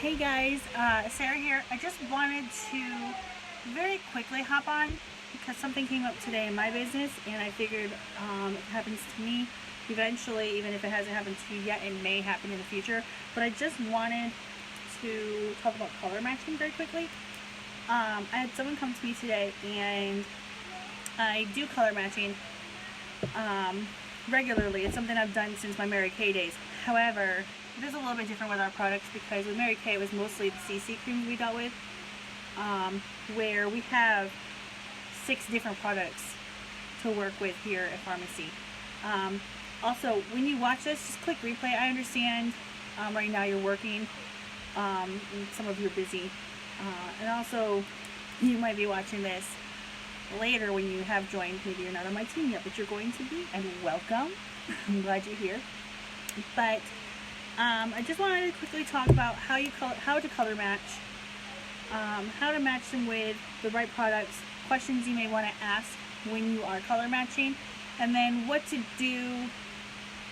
Hey guys, Sarah here. I just wanted to very quickly hop on because something came up today in my business, and I figured if it happens to me eventually, even if it hasn't happened to you yet, it may happen in the future. But I just wanted to talk about color matching very quickly. I had someone come to me today, and I do color matching regularly. It's something I've done since my Mary Kay days. However, it is a little bit different with our products because with Mary Kay it was mostly the CC creams we dealt with, where we have 6 different products to work with here at Farmasi. Also, when you watch this, just click replay. I understand right now you're working, and some of you are busy, and also you might be watching this later when you have joined. Maybe you're not on my team yet, but you're going to be, and welcome. I'm glad you're here. But I just wanted to quickly talk about how to color match, how to match them with the right products, questions you may want to ask when you are color matching, and then what to do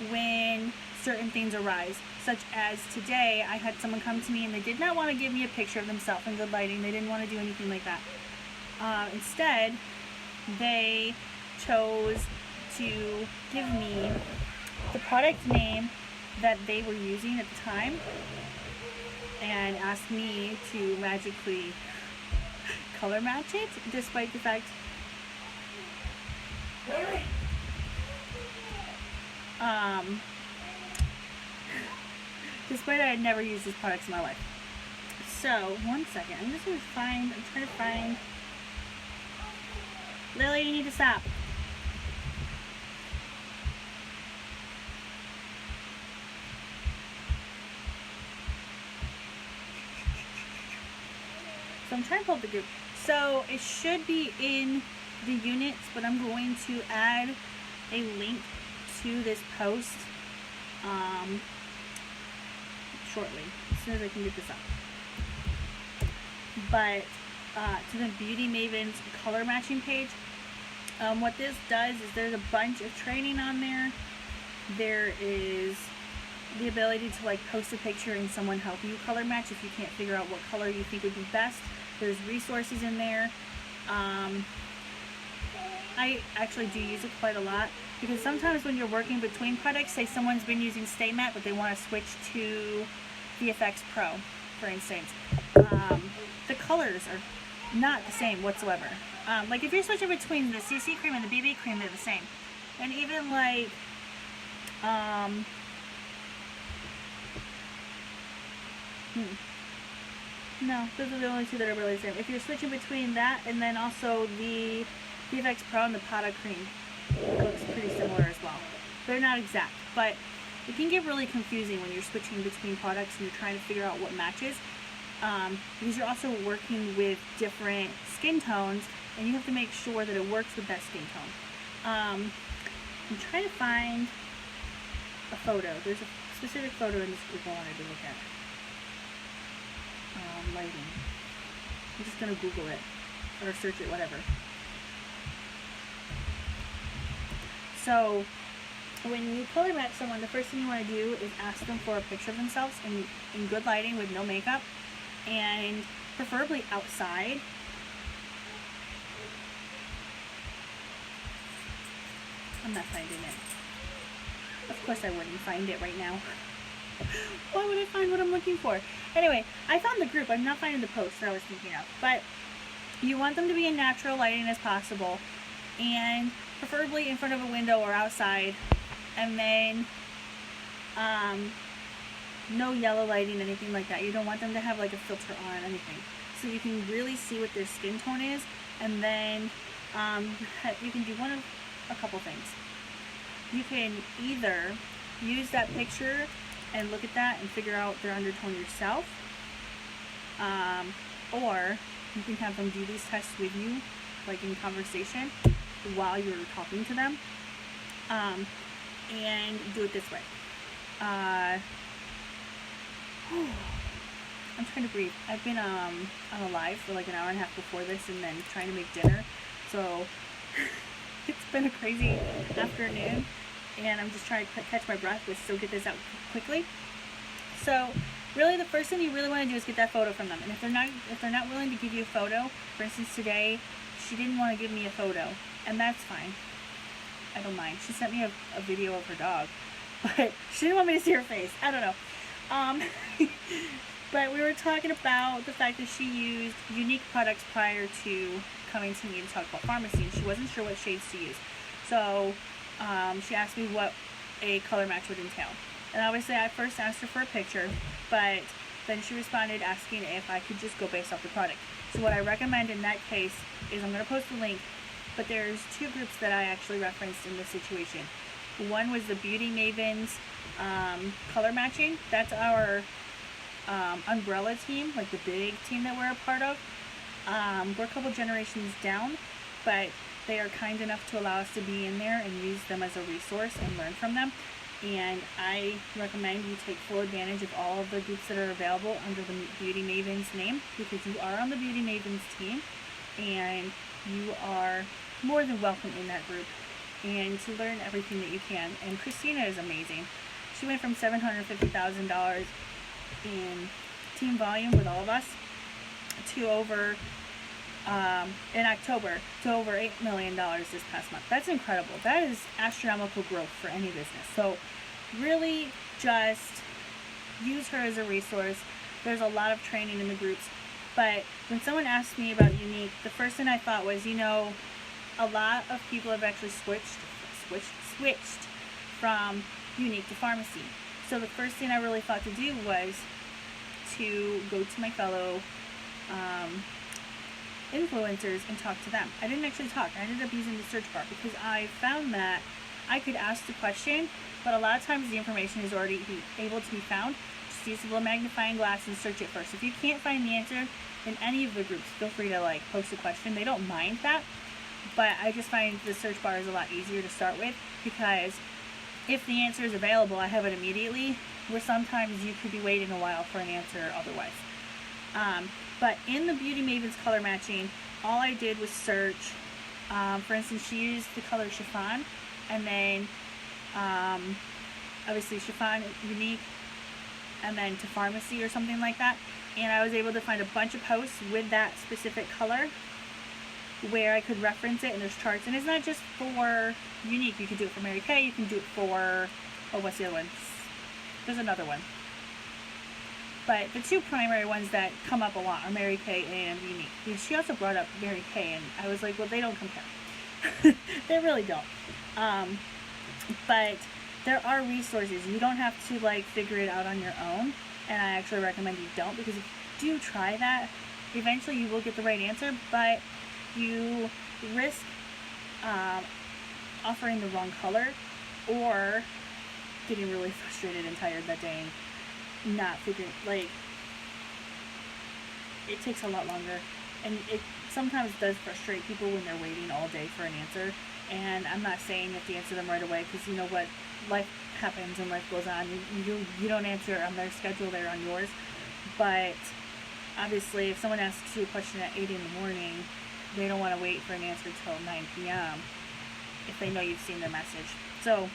when certain things arise. Such as today, I had someone come to me and they did not want to give me a picture of themselves in good lighting. They didn't want to do anything like that. Instead, they chose to give me the product name that they were using at the time and asked me to magically color match it, despite the fact despite I had never used these products in my life. So, one second, I'm trying to find Lily, you need to stop. So I'm trying to pull up the group. So it should be in the units, but I'm going to add a link to this post shortly, as soon as I can get this up. But to the Beauty Mavens color matching page, what this does is there's a bunch of training on there. There is the ability to post a picture and someone help you color match if you can't figure out what color you think would be best. There's resources in there. I actually do use it quite a lot because sometimes when you're working between products, say someone's been using Stay Matte but they want to switch to VFX Pro, for instance, the colors are not the same whatsoever. Like if you're switching between the CC cream and the BB cream, they're the same. And even no, those are the only two that are really the same. If you're switching between that and then also the VFX Pro and the Pata cream, it looks pretty similar as well. They're not exact, but it can get really confusing when you're switching between products and you're trying to figure out what matches, because you're also working with different skin tones and you have to make sure that it works with that skin tone. I'm trying to find a photo. There's a specific photo in this group I wanted to look at. Lighting. I'm just going to Google it or search it, whatever. So when you color match someone, the first thing you want to do is ask them for a picture of themselves in good lighting with no makeup, and preferably outside. I'm not finding it. Of course I wouldn't find it right now. Why would I find what I'm looking for? Anyway, I found the group. I'm not finding the post that I was thinking of. But you want them to be in natural lighting as possible, and preferably in front of a window or outside. And then no yellow lighting, anything like that. You don't want them to have a filter on or anything. So you can really see what their skin tone is. And then you can do a couple things. You can either use that picture and look at that and figure out their undertone yourself, or you can have them do these tests with you, in conversation while you're talking to them, and do it this way. I'm trying to breathe. I've been on a live for an hour and a half before this, and then trying to make dinner, so it's been a crazy afternoon, and I'm just trying to catch my breath, but still get this out quickly. So really the first thing you really want to do is get that photo from them. And if they're not willing to give you a photo, for instance today, she didn't want to give me a photo, and that's fine. I don't mind. She sent me a video of her dog, but she didn't want me to see her face. I don't know. But we were talking about the fact that she used unique products prior to coming to me to talk about Farmasi, and she wasn't sure what shades to use. So she asked me what a color match would entail. And obviously I first asked her for a picture, but then she responded asking if I could just go based off the product. So what I recommend in that case is, I'm going to post a link, but there's two groups that I actually referenced in this situation. One was the Beauty Mavens color matching. That's our umbrella team, like the big team that we're a part of. We're a couple generations down, but they are kind enough to allow us to be in there and use them as a resource and learn from them. And I recommend you take full advantage of all of the groups that are available under the Beauty Mavens name, because you are on the Beauty Mavens team and you are more than welcome in that group and to learn everything that you can. And Christina is amazing. She went from $750,000 in team volume with all of us to over in October to over $8 million this past month. That's incredible. That is astronomical growth for any business. So really just use her as a resource. There's a lot of training in the groups, but when someone asked me about Unique, the first thing I thought was, you know, a lot of people have actually switched from Unique to Farmasi. So the first thing I really thought to do was to go to my fellow influencers and talk to them. I didn't actually talk. I ended up using the search bar because I found that I could ask the question, but a lot of times the information is already able to be found. Just use a little magnifying glass and search it first. If you can't find the answer in any of the groups, feel free to like post a question. They don't mind that, but I just find the search bar is a lot easier to start with, because if the answer is available, I have it immediately, where sometimes you could be waiting a while for an answer otherwise. But in the Beauty Mavens color matching, all I did was search. For instance, she used the color chiffon, and then obviously chiffon, Unique, and then to Farmasi or something like that. And I was able to find a bunch of posts with that specific color where I could reference it, and there's charts. And it's not just for Unique. You can do it for Mary Kay. You can do it for, oh, what's the other one? There's another one. But the two primary ones that come up a lot are Mary Kay and Unique. She also brought up Mary Kay, and I was like, well, they don't compare. They really don't. But there are resources. You don't have to like figure it out on your own, and I actually recommend you don't, because if you do try that, eventually you will get the right answer, but you risk offering the wrong color or getting really frustrated and tired that day and not figuring, like, it takes a lot longer, and it sometimes does frustrate people when they're waiting all day for an answer. And I'm not saying you have to answer them right away, because you know what, life happens and life goes on. You don't answer on their schedule, they're on yours. But obviously if someone asks you a question at 8 in the morning, they don't want to wait for an answer till 9 p.m. if they know you've seen their message. So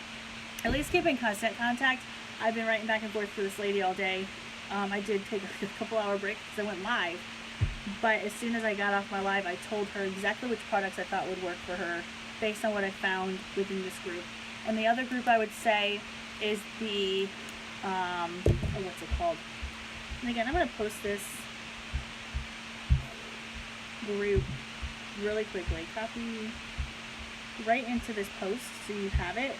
at least keep in constant contact. I've been writing back and forth for this lady all day. I did take a couple hour break because I went live, but as soon as I got off my live, I told her exactly which products I thought would work for her based on what I found within this group. And the other group I would say is the what's it called? And again, I'm going to post this group really quickly. Copy right into this post so you have it.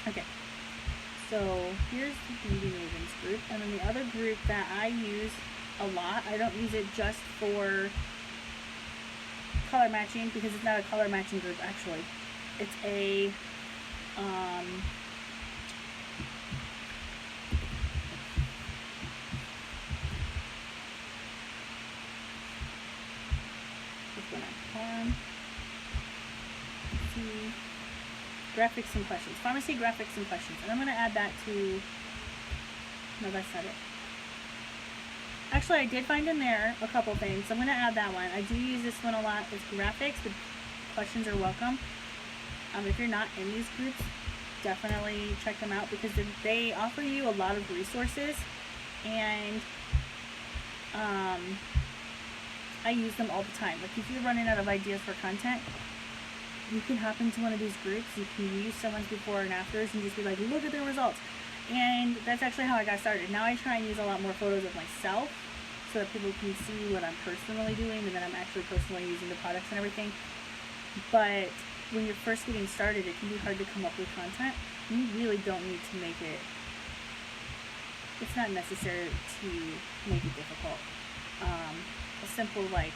Okay, so here's the Beauty Mavens group, and then the other group that I use a lot, I don't use it just for color matching, because it's not a color matching group actually. It's a graphics and questions. Farmasi graphics and questions. And I'm going to add that to, no, that's not it. Actually, I did find in there a couple things. I'm going to add that one. I do use this one a lot. It's graphics. The questions are welcome. If you're not in these groups, definitely check them out because they offer you a lot of resources, and I use them all the time. Like if you're running out of ideas for content, you can hop into one of these groups. You can use someone's before and afters and just be like, look at their results. And that's actually how I got started. Now I try and use a lot more photos of myself so that people can see what I'm personally doing and that I'm actually personally using the products and everything. But when you're first getting started, it can be hard to come up with content. You really don't need to make it, it's not necessary to make it difficult. A simple like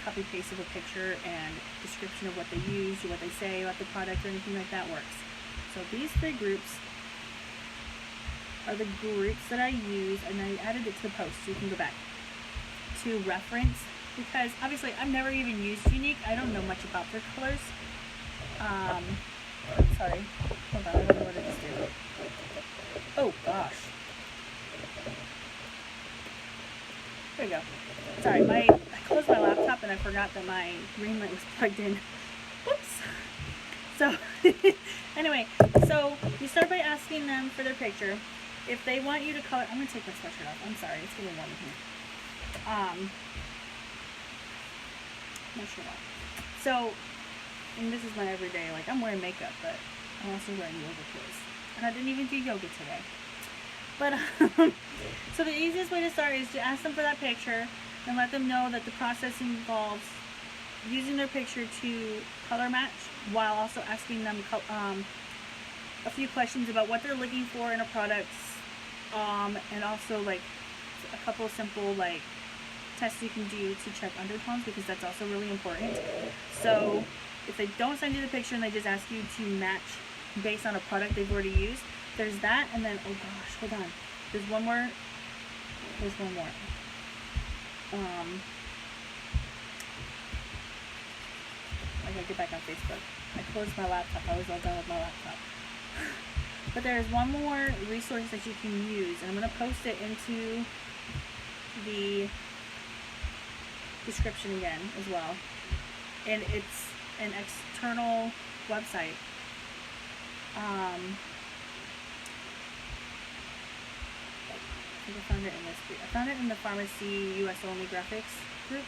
copy paste of a picture and description of what they use or what they say about the product or anything like that works. So these 3 groups are the groups that I use, and I added it to the post so you can go back to reference, because obviously I've never even used Unique. I don't know much about their colors. Sorry, hold on, I don't know what I just did. Oh gosh, there we go. Sorry, I closed my laptop and I forgot that my ring light was plugged in. Whoops. So anyway, so you start by asking them for their picture. If they want you to color, I'm going to take my sweatshirt off. I'm sorry, it's getting warm in here. No shirt off. So, and this is my everyday, like I'm wearing makeup, but I'm also wearing yoga clothes. And I didn't even do yoga today. But, so the easiest way to start is to ask them for that picture and let them know that the process involves using their picture to color match while also asking them a few questions about what they're looking for in a product, and also like a couple of simple like tests you can do to check undertones, because that's also really important. So if they don't send you the picture and they just ask you to match based on a product they've already used, there's that, and then, oh gosh, hold on, there's one more. I gotta get back on Facebook. I closed my laptop. I was all done with my laptop. But there's one more resource that you can use, and I'm going to post it into the description again as well. And it's an external website. I think I found it in this group. I found it in the FarmasiUSA only graphics group.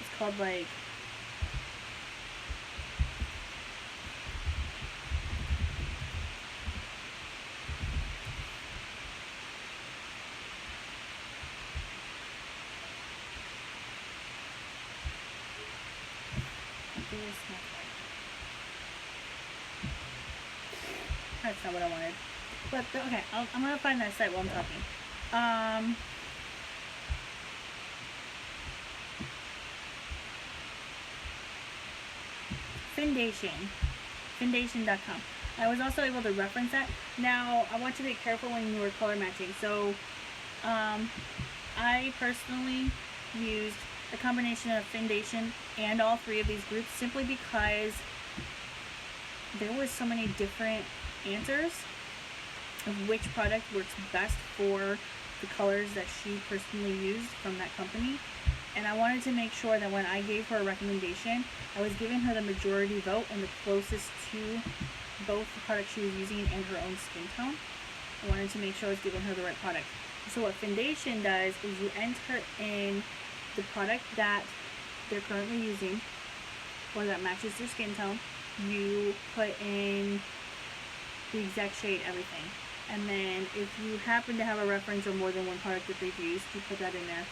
It's called like that's not what I wanted. But okay, I'm gonna find that site while I'm talking. Findation.com. I was also able to reference that. Now, I want to be careful when you are color matching. So, I personally used a combination of Findation and all 3 of these groups simply because there were so many different answers of which product works best for the colors that she personally used from that company. And I wanted to make sure that when I gave her a recommendation, I was giving her the majority vote and the closest to both the product she was using and her own skin tone. I wanted to make sure I was giving her the right product. So what Findation does is you enter in the product that they're currently using or that matches their skin tone. You put in the exact shade, everything. And then if you happen to have a reference or more than one product that they've used, you put that in there.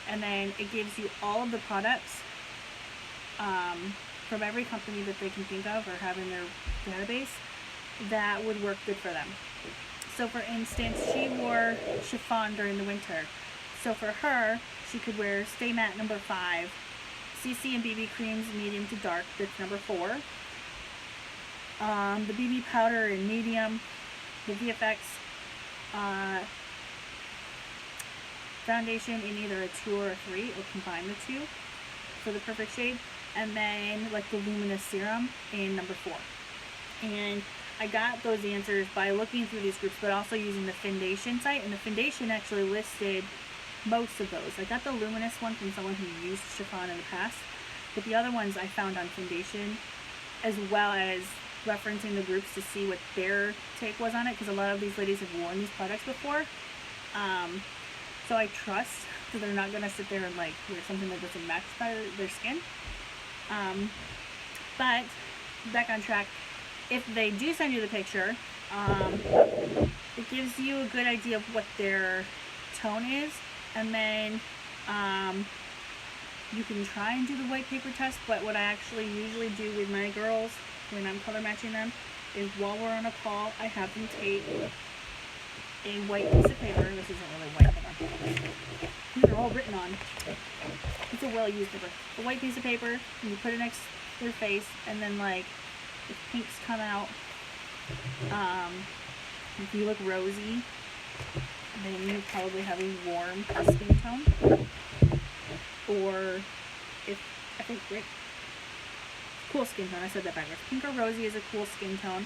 And then it gives you all of the products from every company that they can think of or have in their database that would work good for them. So for instance, she wore chiffon during the winter. So for her, she could wear Stay Matte number 5, CC and BB creams medium to dark, that's number 4. The BB powder in medium, the VFX foundation in either a 2 or a 3, or combine the 2 for the perfect shade, and then like the luminous serum in number 4. And I got those answers by looking through these groups, but also using the Foundation site, and the Foundation actually listed most of those. I got the Luminous one from someone who used chiffon in the past, but the other ones I found on Foundation, as well as referencing the groups to see what their take was on it, because a lot of these ladies have worn these products before. So I trust that they're not going to sit there and like wear something that doesn't match their skin. But back on track, if they do send you the picture, it gives you a good idea of what their tone is, and then you can try and do the white paper test. But what I actually usually do with my girls when I'm color matching them is, while we're on a call, I have them take a white piece of paper. This isn't really white, hold on. These are all written on. It's a well-used paper. A white piece of paper, and you put it next to their face, and then like if pinks come out, if you look rosy, then you probably have a warm skin tone. Or if I think right, cool skin tone. I said that backwards. Pink or rosy is a cool skin tone.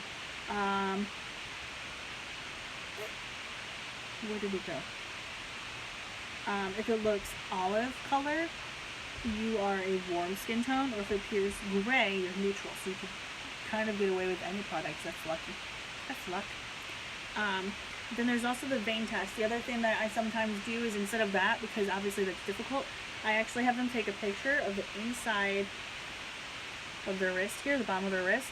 Where did we go? If it looks olive color, you are a warm skin tone, or if it appears gray, you're neutral. So you can kind of get away with any products. That's lucky. That's luck. Then there's also the vein test. The other thing that I sometimes do is, instead of that, because obviously that's difficult, I actually have them take a picture of the inside of their wrist here, the bottom of their wrist,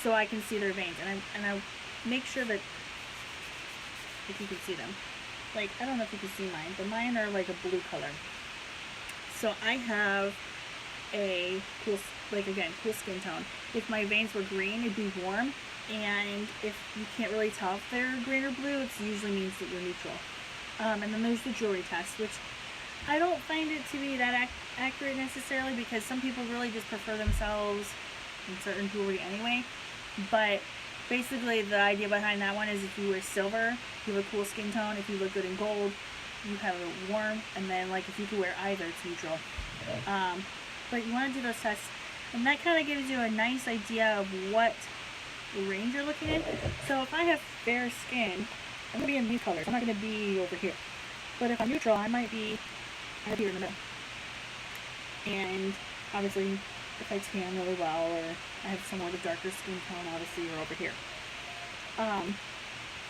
so I can see their veins. And I make sure that, if you can see them, like, I don't know if you can see mine, but mine are like a blue color. So I have a cool, like, again, cool skin tone. If my veins were green, it'd be warm. And if you can't really tell if they're green or blue, it usually means that you're neutral. And then there's the jewelry test, which I don't find it to be that accurate necessarily, because some people really just prefer themselves in certain jewelry anyway. But basically the idea behind that one is, if you wear silver, you have a cool skin tone. If you look good in gold, you have a warm. And then like if you could wear either, it's neutral. But you want to do those tests, and that kind of gives you a nice idea of what range you're looking in. So if I have fair skin, I'm going to be in these colors. I'm not going to be over here. But if I'm neutral, I might be right here in the middle. And obviously, if I tan really well, or I have somewhat of a darker skin tone, obviously you're over here.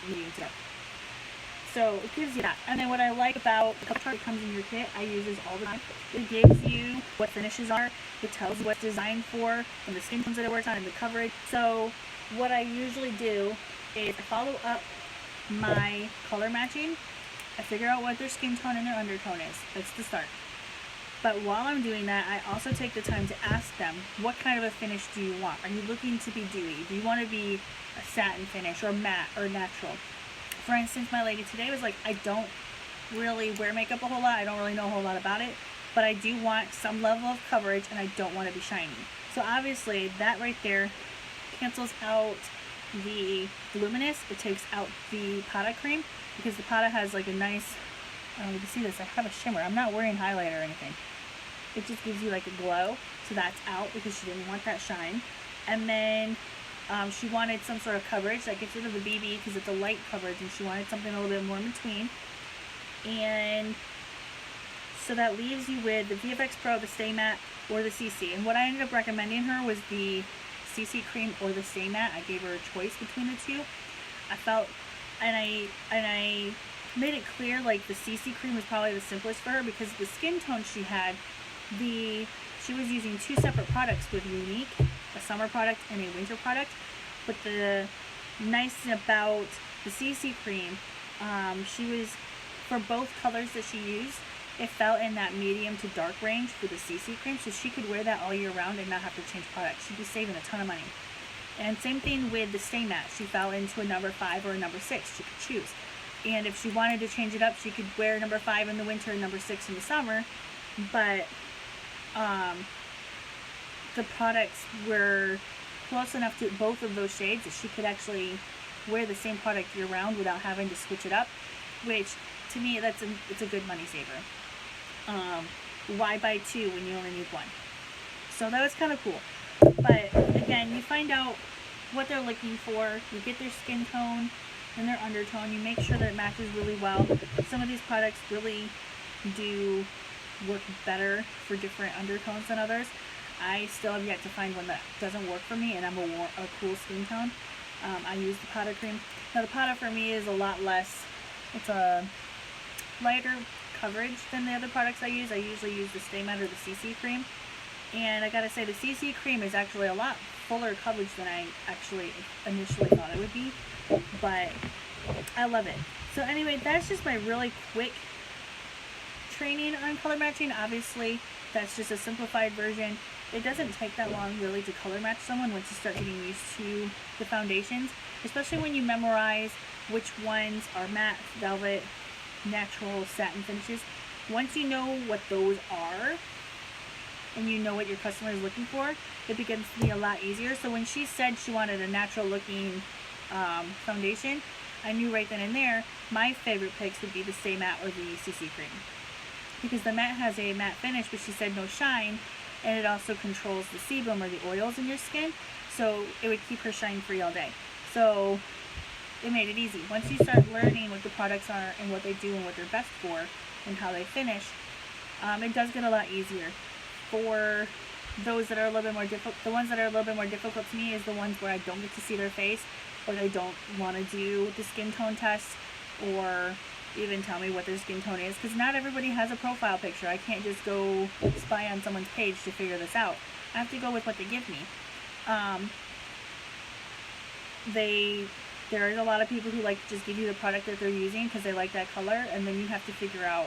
Medium to dark. So it gives you that. And then what I like about the color chart that comes in your kit, I use this all the time. It gives you what finishes are. It tells you what it's designed for, and the skin tones that it works on, and the coverage. So what I usually do is I follow up my color matching. I figure out what their skin tone and their undertone is. That's the start. But while I'm doing that, I also take the time to ask them, what kind of a finish do you want? Are you looking to be dewy? Do you want to be a satin finish, or matte, or natural? For instance, my lady today was like, I don't really wear makeup a whole lot. I don't really know a whole lot about it, but I do want some level of coverage, and I don't want to be shiny. So obviously that right there cancels out the luminous. It takes out the Pata cream, because the Pata has like a nice, I don't know if you can see this, I have a shimmer. I'm not wearing highlighter or anything. It just gives you like a glow. So that's out, because she didn't want that shine. And then she wanted some sort of coverage that gets rid of the BB, because it's a light coverage, and she wanted something a little bit more in between. And so that leaves you with the VFX Pro, the Stay Matte, or the CC. And what I ended up recommending her was the CC cream or the Stay Matte. I gave her a choice between the two. I felt, and I made it clear, like, the CC cream was probably the simplest for her, because the skin tone she had, she was using two separate products with Unique, a summer product and a winter product. But the nice thing about the CC cream, she was, for both colors that she used, it fell in that medium to dark range for the CC cream, so she could wear that all year round and not have to change products. She'd be saving a ton of money. And same thing with the Stay Matte. She fell into a number 5 or a number 6. She could choose. And if she wanted to change it up, she could wear number 5 in the winter and number 6 in the summer. But the products were close enough to both of those shades that she could actually wear the same product year round without having to switch it up, which to me, it's a good money saver. Why buy two when you only need one? So that was kind of cool. But again, you find out what they're looking for. You get their skin tone and their undertone. You make sure that it matches really well. Some of these products really do work better for different undertones than others. I still have yet to find one that doesn't work for me, and I'm a cool skin tone. I use the powder cream. Now the powder for me is a lot less, it's a lighter coverage than the other products I use. I usually use the Stay Matte or the CC cream. And I gotta say, the CC cream is actually a lot fuller coverage than I actually initially thought it would be. But I love it. So anyway, that's just my really quick training on color matching. Obviously, that's just a simplified version. It doesn't take that long really to color match someone once you start getting used to the foundations, especially when you memorize which ones are matte, velvet, natural, satin finishes. Once you know what those are and you know what your customer is looking for, it begins to be a lot easier. So when she said she wanted a natural looking foundation, I knew right then and there my favorite picks would be the Stay Matte or the CC cream, because the matte has a matte finish, but she said no shine, and it also controls the sebum or the oils in your skin, so it would keep her shine free all day. So it made it easy. Once you start learning what the products are and what they do and what they're best for and how they finish, it does get a lot easier. For those that are a little bit more difficult, the ones that are a little bit more difficult to me is the ones where I don't get to see their face, or they don't want to do the skin tone test, or even tell me what their skin tone is, because not everybody has a profile picture. I can't just go spy on someone's page to figure this out. I have to go with what they give me. There is a lot of people who like to just give you the product that they're using because they like that color, and then you have to figure out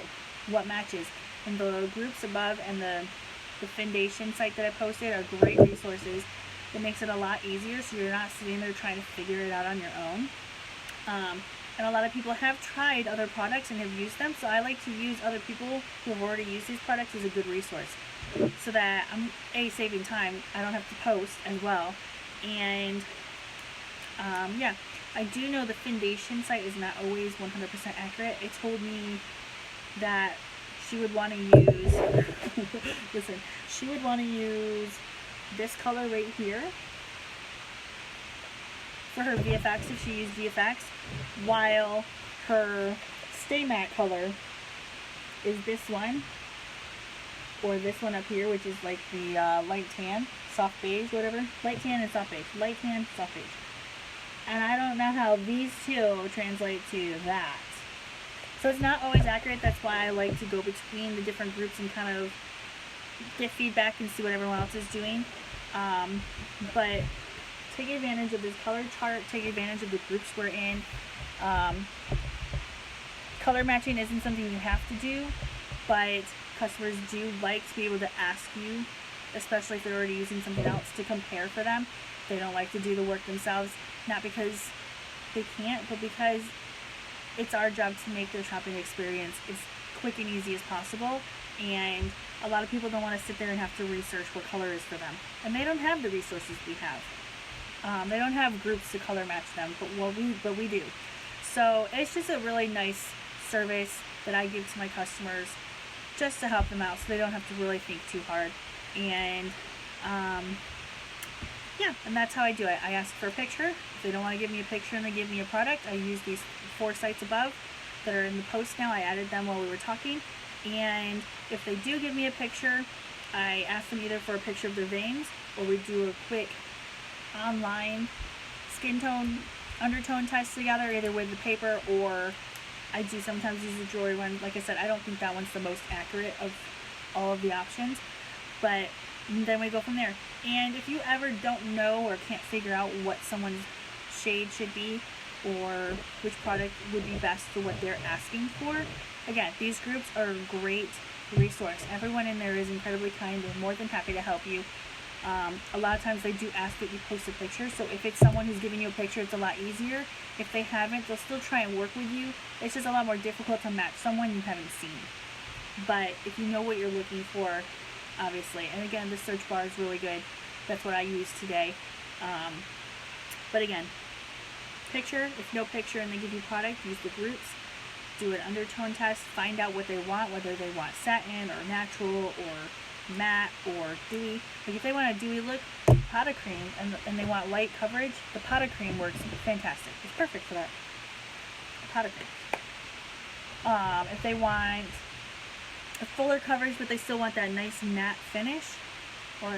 what matches. And the groups above and the foundation site that I posted are great resources. It makes it a lot easier, so you're not sitting there trying to figure it out on your own. And a lot of people have tried other products and have used them, so I like to use other people who have already used these products as a good resource, so that I'm saving time. I don't have to post as well. And yeah, I do know the foundation site is not always 100% accurate. It told me that she would want to use listen, she would want to use this color right here for her VFX if she used VFX, while her Stay Matte color is this one, or this one up here, which is like the light tan, soft beige, whatever. Light tan and soft beige. Light tan, soft beige. And I don't know how these two translate to that. So it's not always accurate. That's why I like to go between the different groups and kind of get feedback and see what everyone else is doing. But take advantage of this color chart. Take advantage of the groups we're in. Color matching isn't something you have to do, but customers do like to be able to ask you, especially if they're already using something else, to compare for them. They don't like to do the work themselves, not because they can't, but because it's our job to make their shopping experience as quick and easy as possible. And a lot of people don't want to sit there and have to research what color is for them, and they don't have the resources we have. They don't have groups to color match them, but we do. So it's just a really nice service that I give to my customers just to help them out, so they don't have to really think too hard. And yeah, and that's how I do it. I ask for a picture. If they don't want to give me a picture and they give me a product, I use these 4 sites above that are in the post now. I added them while we were talking. And if they do give me a picture, I ask them either for a picture of their veins, or we do a quick online skin tone undertone test together, either with the paper, or I do sometimes use the jewelry one. Like I said, I don't think that one's the most accurate of all of the options, but then we go from there. And if you ever don't know or can't figure out what someone's shade should be, or which product would be best for what they're asking for, again, these groups are a great resource. Everyone in there is incredibly kind. They're more than happy to help you. A lot of times they do ask that you post a picture, so if it's someone who's giving you a picture, it's a lot easier. If they haven't, they'll still try and work with you. It's just a lot more difficult to match someone you haven't seen. But if you know what you're looking for, obviously, and again, the search bar is really good. That's what I use today. But again, picture. If no picture and they give you product, use the groups. Do an undertone test. Find out what they want, whether they want satin or natural or matte or dewy. Like if they want a dewy look, powder cream and they want light coverage, the powder cream works fantastic. It's perfect for that. The powder cream. If they want a fuller coverage but they still want that nice matte finish, or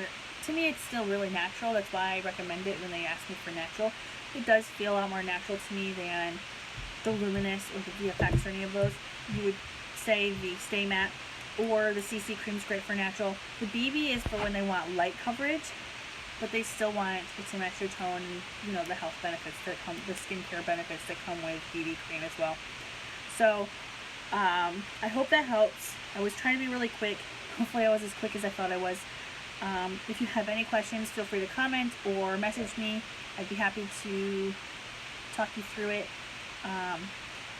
to me it's still really natural, that's why I recommend it when they ask me for natural. It does feel a lot more natural to me than the luminous or the VFX or any of those. You would say the Stay Matte or the CC cream is great for natural. The BB is for when they want light coverage, but they still want some extra tone and, you know, the health benefits that come, the skincare benefits that come with BB cream as well. So I hope that helps. I was trying to be really quick. Hopefully I was as quick as I thought I was. If you have any questions, feel free to comment or message me. I'd be happy to talk you through it.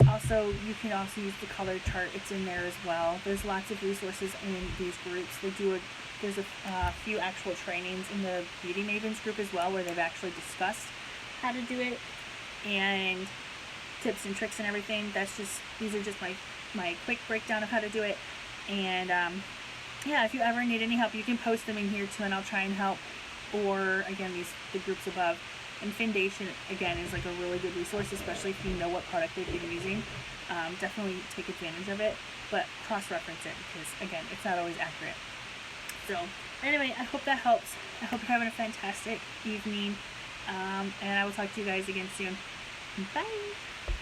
Also, you can also use the color chart. It's in there as well. There's lots of resources in these groups. There's a few actual trainings in the Beauty Mavens group as well, where they've actually discussed how to do it and tips and tricks and everything. These are just my quick breakdown of how to do it. And yeah, if you ever need any help, you can post them in here too, and I'll try and help. Or again, the groups above. And Foundation, again, is like a really good resource, especially if you know what product they've been using. Definitely take advantage of it, but cross-reference it, because again, it's not always accurate. So anyway, I hope that helps. I hope you're having a fantastic evening, and I will talk to you guys again soon. Bye!